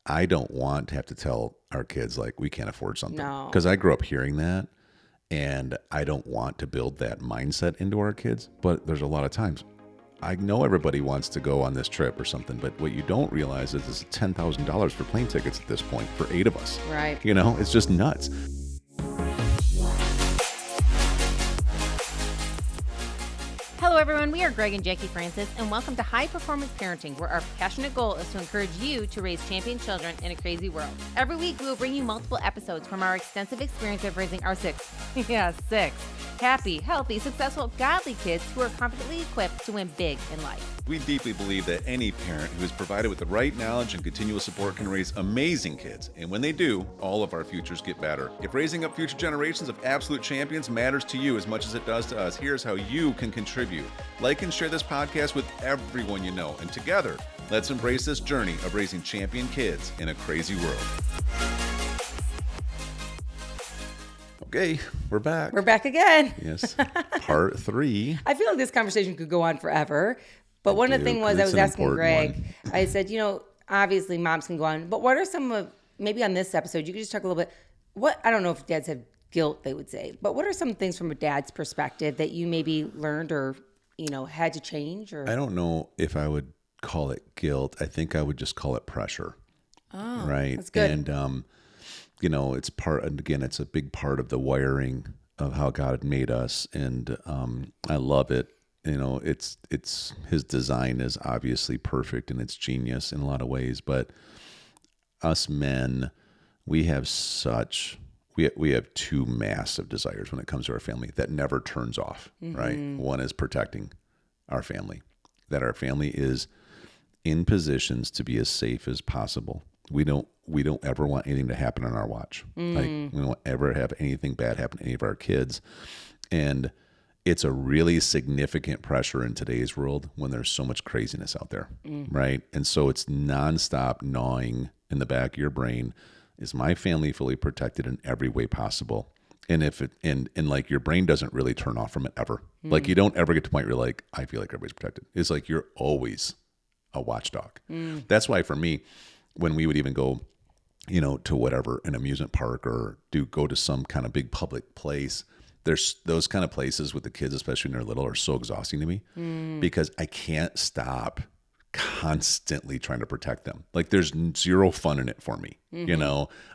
I don't want to have to tell our kids like we can't afford something, No. because I grew up hearing that, and I don't want to build that mindset into our kids. But there's a lot of times I know everybody wants to go on this trip or something, but what you don't realize is it's $10,000 for plane tickets at this point for 8 of us. Right. It's just nuts. Hello, everyone. We are Greg and Jacquie Francis, and welcome to High Performance Parenting, where our passionate goal is to encourage you to raise champion children in a crazy world. Every week, we will bring you multiple episodes from our extensive experience of raising our six happy, healthy, successful, godly kids who are confidently equipped to win big in life. We deeply believe that any parent who is provided with the right knowledge and continuous support can raise amazing kids. And when they do, all of our futures get better. If raising up future generations of absolute champions matters to you as much as it does to us, here's how you can contribute. Like and share this podcast with everyone you know. And together, let's embrace this journey of raising champion kids in a crazy world. Okay, we're back. We're back again. Yes, part 3. I feel like this conversation could go on forever. But one of the things was I was asking Greg, I said, obviously moms can go on, but what are some of, maybe on this episode, you could just talk a little bit, I don't know if dads have guilt, they would say, but what are some things from a dad's perspective that you maybe learned or, had to change? Or I don't know if I would call it guilt. I think I would just call it pressure. Oh, right. That's good. And, it's a big part of the wiring of how God made us. And I love it. It's his design is obviously perfect and it's genius in a lot of ways, but us men, we have two massive desires when it comes to our family that never turns off, right? One is protecting our family, that our family is in positions to be as safe as possible. We don't ever want anything to happen on our watch. Like we don't ever have anything bad happen to any of our kids. And it's a really significant pressure in today's world when there's so much craziness out there, right? And so it's nonstop gnawing in the back of your brain. Is my family fully protected in every way possible? And if it and like your brain doesn't really turn off from it ever. Like you don't ever get to the point where you're like, I feel like everybody's protected. It's like you're always a watchdog. That's why for me, when we would even go, to whatever, an amusement park or go to some kind of big public place, there's those kind of places with the kids, especially when they're little, are so exhausting to me because I can't stop constantly trying to protect them. Like there's zero fun in it for me.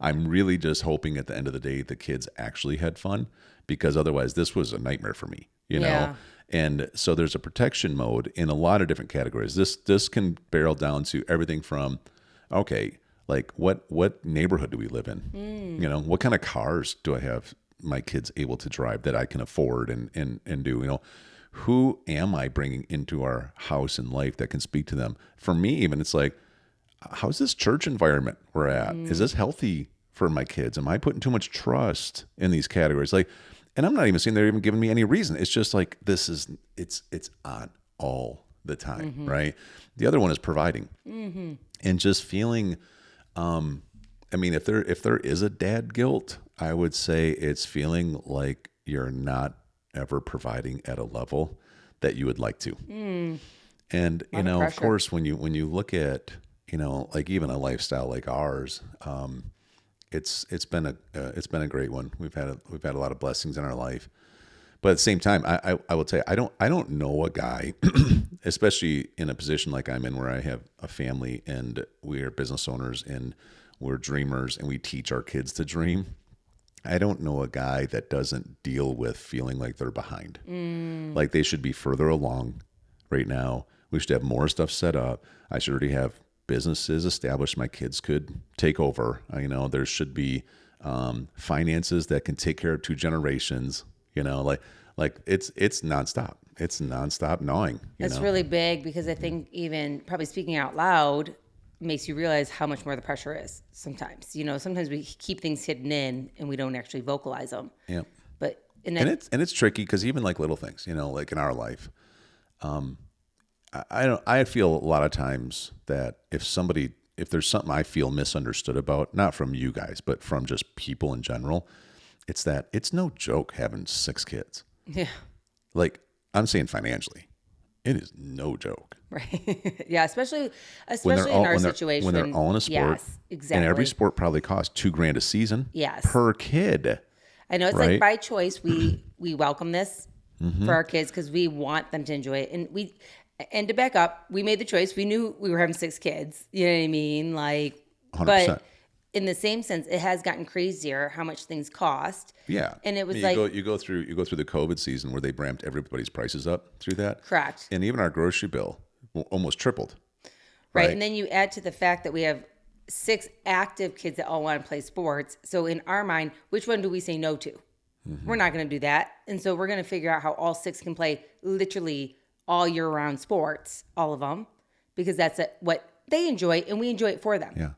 I'm really just hoping at the end of the day, the kids actually had fun, because otherwise this was a nightmare for me, know? And so there's a protection mode in a lot of different categories. This can barrel down to everything from, okay, like what neighborhood do we live in? What kind of cars do I have my kids able to drive that I can afford and do, who am I bringing into our house and life that can speak to them? For me, even it's like, how's this church environment we're at? Is this healthy for my kids? Am I putting too much trust in these categories? Like, and I'm not even saying they're even giving me any reason. It's just like, it's on all the time, right? The other one is providing and just feeling, if there is a dad guilt, I would say it's feeling like you're not ever providing at a level that you would like to. And, of course, when you look at, like even a lifestyle like ours, it's been a great one. We've had a lot of blessings in our life, but at the same time, I will tell you, I don't know a guy, especially in a position like I'm in, where I have a family and we are business owners and we're dreamers and we teach our kids to dream. I don't know a guy that doesn't deal with feeling like they're behind. Like they should be further along right now. We should have more stuff set up. I should already have businesses established my kids could take over. There should be finances that can take care of 2 generations. Like it's nonstop. It's nonstop gnawing. That's really big, because I think even probably speaking out loud makes you realize how much more the pressure is sometimes. Sometimes we keep things hidden in and we don't actually vocalize them. Yeah. But and it's tricky, because even like little things, like in our life, I feel a lot of times that if there's something I feel misunderstood about, not from you guys, but from just people in general, it's that it's no joke having 6 kids. Yeah. Like I'm saying financially, It is no joke. Right. Yeah. Especially All, in our situation. when they're all in a sport. Yes, exactly. And every sport probably costs $2,000 a season. Yes. Per kid. I know it's right? like by choice, we welcome this for our kids because we want them to enjoy it. And to back up, we made the choice. We knew we were having 6 kids. You know what I mean? Like, 100%. but in the same sense, it has gotten crazier how much things cost. Yeah. And it was you go through the COVID season where they ramped everybody's prices up through that. Correct. And even our grocery bill almost tripled. Right. And then you add to the fact that we have 6 active kids that all want to play sports. So in our mind, which one do we say no to? We're not going to do that. And so we're going to figure out how all 6 can play literally all year round sports, all of them, because that's what they enjoy and we enjoy it for them. Yeah.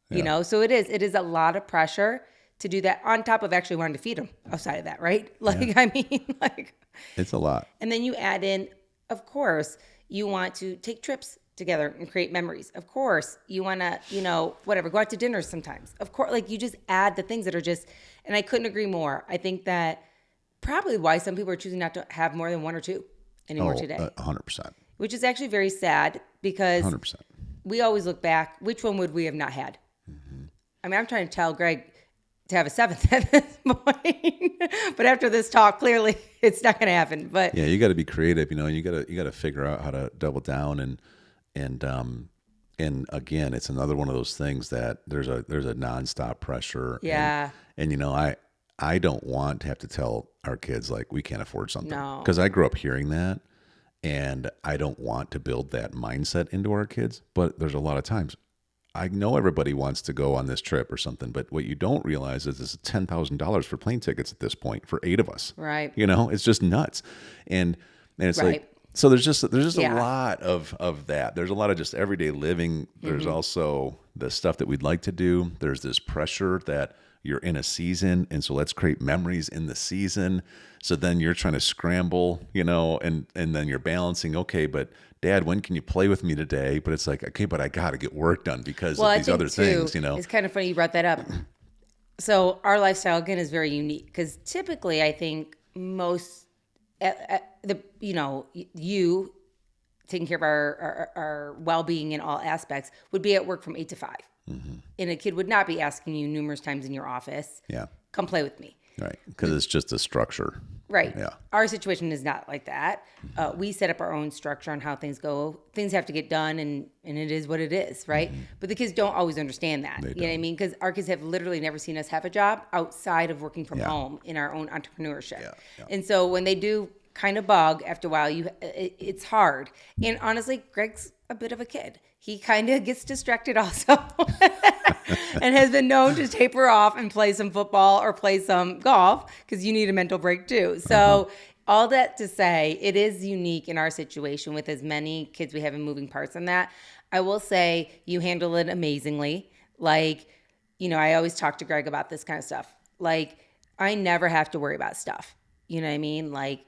You know, so it is a lot of pressure to do that on top of actually wanting to feed them outside of that, right? Like, I mean, like. It's a lot. And then you add in, of course, you want to take trips together and create memories. Of course, you want to, whatever, go out to dinner sometimes. Of course, like you just add the things that are just, and I couldn't agree more. I think that probably why some people are choosing not to have more than 1 or 2 anymore today. 100%. Which is actually very sad because 100%. we always look back, which one would we have not had? I mean, I'm trying to tell Greg to have a 7th at this point, but after this talk, clearly it's not going to happen. But yeah, you got to be creative, and you got to figure out how to double down and again, it's another one of those things that there's a nonstop pressure. Yeah. And I don't want to have to tell our kids like we can't afford something. No. Because I grew up hearing that, and I don't want to build that mindset into our kids. But there's a lot of times I know everybody wants to go on this trip or something, but what you don't realize is it's $10,000 for plane tickets at this point for 8 of us. Right. It's just nuts. And it's Right. like, so there's just Yeah. a lot of that. There's a lot of just everyday living. There's also the stuff that we'd like to do. There's this pressure that you're in a season, and so let's create memories in the season. So then you're trying to scramble, and then you're balancing, okay, but Dad, when can you play with me today? But it's like, okay, but I got to get work done because of these other things, It's kind of funny you brought that up. So our lifestyle, again, is very unique because typically I think most, you taking care of our well-being in all aspects would be at work from 8 to 5. And a kid would not be asking you numerous times in your office, come play with me. Right, because it's just a structure. Right. Yeah. Our situation is not like that. We set up our own structure on how things go. Things have to get done, and it is what it is, right? But the kids don't always understand that. You know what I mean? Because our kids have literally never seen us have a job outside of working from home in our own entrepreneurship. Yeah. And so when they do kind of bug after a while, it's hard. And honestly, Greg's a bit of a kid. He kind of gets distracted also. And has been known to taper off and play some football or play some golf because you need a mental break too. So all that to say, it is unique in our situation with as many kids we have in moving parts in that. I will say you handle it amazingly. Like, I always talk to Greg about this kind of stuff. Like, I never have to worry about stuff. You know what I mean? Like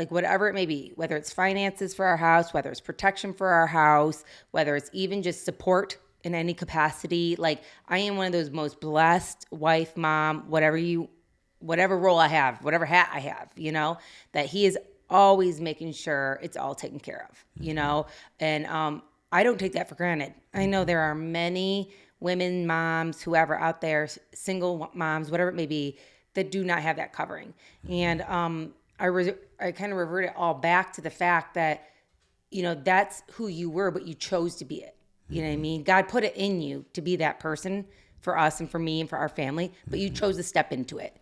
whatever it may be, whether it's finances for our house, whether it's protection for our house, whether it's even just support in any capacity. Like, I am one of those most blessed wife, mom, whatever role I have, whatever hat I have, that he is always making sure it's all taken care of, and I don't take that for granted. I know there are many women, moms, whoever out there, single moms, whatever it may be, that do not have that covering. And I kind of revert it all back to the fact that, that's who you were, but you chose to be it. You know what I mean? God put it in you to be that person for us and for me and for our family, but you chose to step into it.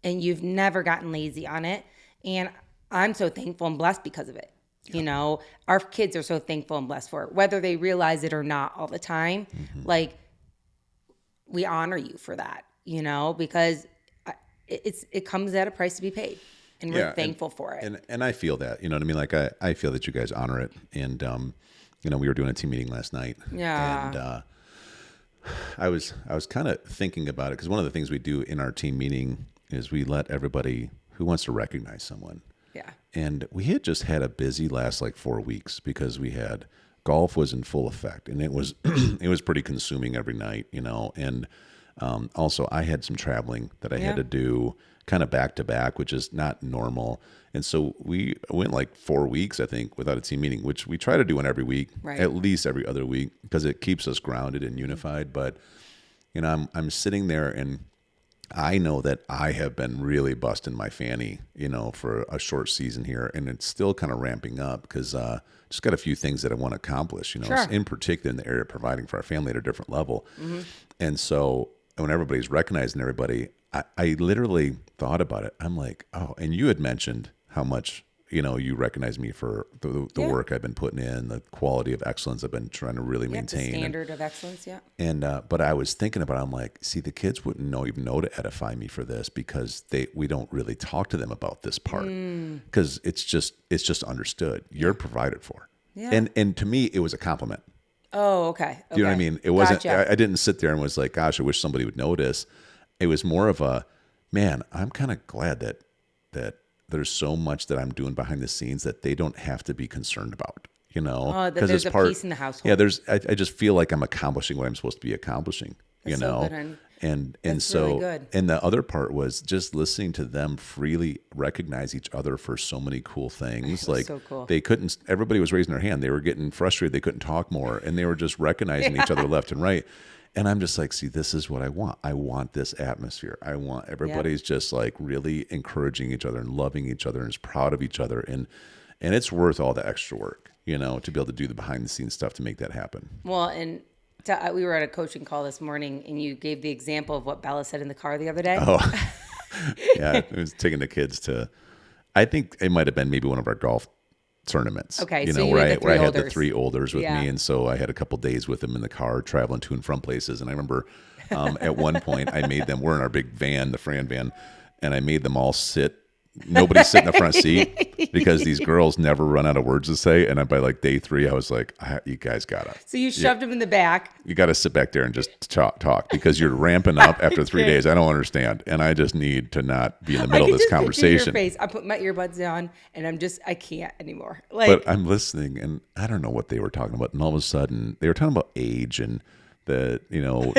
And you've never gotten lazy on it. And I'm so thankful and blessed because of it. Yeah. Our kids are so thankful and blessed for it, whether they realize it or not all the time. Like, we honor you for that, because it comes at a price to be paid. And we're thankful for it. And I feel that, you know what I mean? Like, I feel that you guys honor it. And, we were doing a team meeting last night. Yeah. And I was kind of thinking about it because one of the things we do in our team meeting is we let everybody who wants to recognize someone. Yeah. And we had just had a busy last 4 weeks because we had golf was in full effect, and it was it was pretty consuming every night, and Also, I had some traveling that I had to do kind of back to back, which is not normal. And so we went like 4 weeks, I think, without a team meeting, which we try to do one every week, at least every other week, because it keeps us grounded and unified. But, I'm sitting there and I know that I have been really busting my fanny, for a short season here, and it's still kind of ramping up because just got a few things that I want to accomplish, in particular in the area of providing for our family at a different level. And so when everybody's recognizing everybody, I literally thought about it. I'm like, oh, and you had mentioned how much, you recognize me for the work I've been putting in, the quality of excellence I've been trying to really maintain. The standard of excellence, And but I was thinking about it, I'm like, see, the kids wouldn't even know to edify me for this because we don't really talk to them about this part because it's just understood. You're provided for. Yeah. And to me, it was a compliment. Oh, okay. Do you know what I mean? It wasn't, I didn't sit there and was like, gosh, I wish somebody would notice. It was more of a, man, I'm kind of glad that there's so much that I'm doing behind the scenes that they don't have to be concerned about, that there's a piece in the household. Yeah, I just feel like I'm accomplishing what I'm supposed to be accomplishing, That's so good, honey. And so, really good. And the other part was just listening to them freely recognize each other for so many cool things. Like so cool. Everybody was raising their hand. They were getting frustrated. They couldn't talk more and they were just recognizing each other left and right. And I'm just like, see, this is what I want. I want this atmosphere. I want everybody's just like really encouraging each other and loving each other and is proud of each other. And it's worth all the extra work, to be able to do the behind the scenes stuff to make that happen. Well, and we were at a coaching call this morning and you gave the example of what Bella said in the car the other day. Oh, yeah. It was taking the kids to, I think it might've been maybe one of our golf tournaments. Okay, so where I had the three olders with me, and so I had a couple days with them in the car traveling to and from places. And I remember at one point I made them. We're in our big van, the Fran van, and I made them all sit. Nobody sit in the front seat because these girls never run out of words to say. And by like day 3, I was like, you guys gotta. So you shoved them in the back. You got to sit back there and just talk because you're ramping up after 3 days. I don't understand. And I just need to not be in the middle of this conversation. Your face. I put my earbuds on and I can't anymore. But I'm listening and I don't know what they were talking about. And all of a sudden they were talking about age and the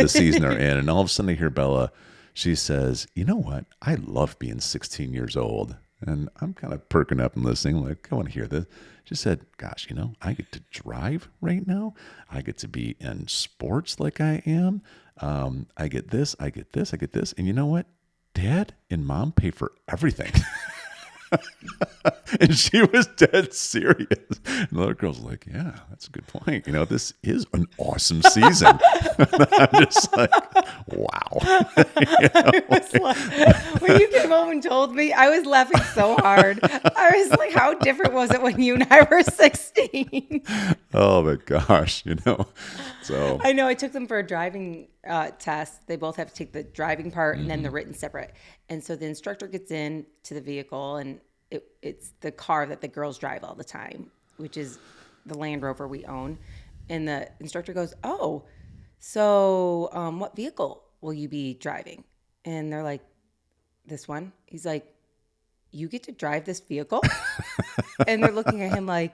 season they're in. And all of a sudden I hear Bella, she says, you know what? I love being 16 years old. And I'm kind of perking up and listening, like, I want to hear this. She said, gosh, I get to drive right now. I get to be in sports like I am. I get this, I get this, I get this. And you know what? Dad and Mom pay for everything. And she was dead serious. And the other girl's like, yeah, that's a good point. This is an awesome season. I'm just like, wow. When you came home and told me, I was laughing so hard. I was like, how different was it when you and I were 16? Oh my gosh, So I know I took them for a driving test. They both have to take the driving part and then the written separate. And so the instructor gets in to the vehicle and it's the car that the girls drive all the time, which is the Land Rover we own. And the instructor goes, oh, so what vehicle will you be driving? And they're like, this one. He's like, you get to drive this vehicle? And they're looking at him like,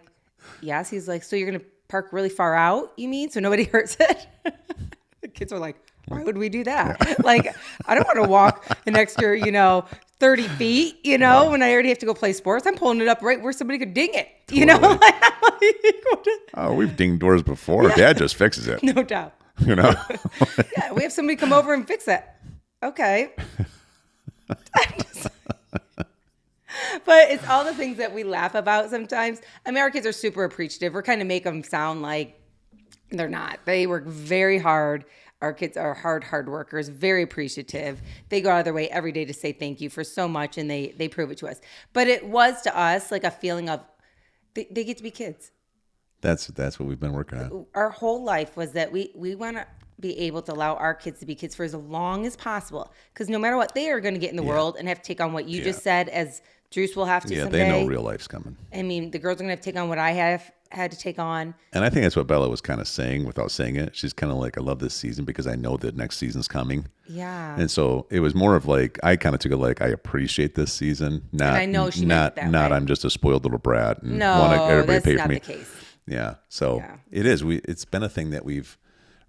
yes. He's like, so you're going to park really far out, you mean? So nobody hurts it? The kids are like, why would we do that? Yeah. Like, I don't want to walk an extra, 30 feet, when I already have to go play sports. I'm pulling it up right where somebody could ding it, totally. Oh, we've dinged doors before. Yeah. Dad just fixes it. No doubt. Yeah, we have somebody come over and fix it. Okay. But it's all the things that we laugh about sometimes. I mean, our kids are super appreciative. We're kind of make them sound like they're not. They work very hard. Our kids are hard workers, very appreciative. They go out of their way every day to say thank you for so much, and they prove it to us. But it was to us like a feeling of they get to be kids. That's what we've been working on. Our whole life was that we want to be able to allow our kids to be kids for as long as possible. Because no matter what, they are going to get in the world and have to take on what you just said, as Drews will have to someday. Yeah, they know real life's coming. I mean, the girls are going to have to take on what I have had to take on. And I think that's what Bella was kind of saying without saying it. She's kind of like, I love this season because I know that next season's coming. Yeah. And so it was more of like, I kind of took it like, I appreciate this season. Not, and I know she meant it that way. I'm just a spoiled little brat and want everybody to pay for me. That's not the case. Yeah. So it is. It's been a thing that we've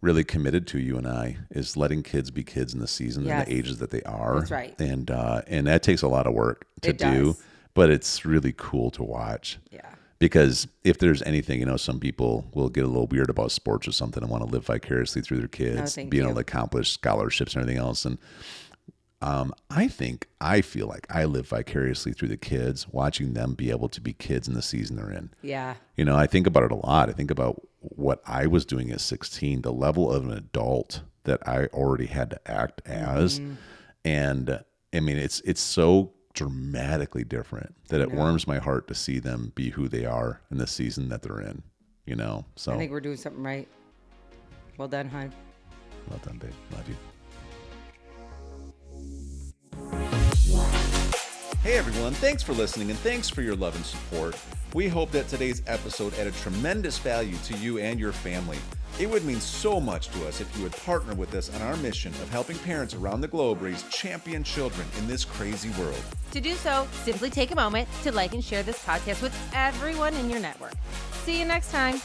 really committed to, you and I, is letting kids be kids in the season and the ages that they are. That's right. And that takes a lot of work to do, but it's really cool to watch. Yeah. Because if there's anything, some people will get a little weird about sports or something and want to live vicariously through their kids, being able to accomplish scholarships and everything else. And I feel like I live vicariously through the kids, watching them be able to be kids in the season they're in. Yeah. I think about it a lot. I think about what I was doing at 16, the level of an adult that I already had to act as. And I mean, it's so dramatically different that it warms my heart to see them be who they are in the season that they're in, So I think we're doing something right. Well done, hon. Well done, babe. Love you. Hey everyone, thanks for listening and thanks for your love and support. We hope that today's episode added tremendous value to you and your family. It would mean so much to us if you would partner with us on our mission of helping parents around the globe raise champion children in this crazy world. To do so, simply take a moment to like and share this podcast with everyone in your network. See you next time.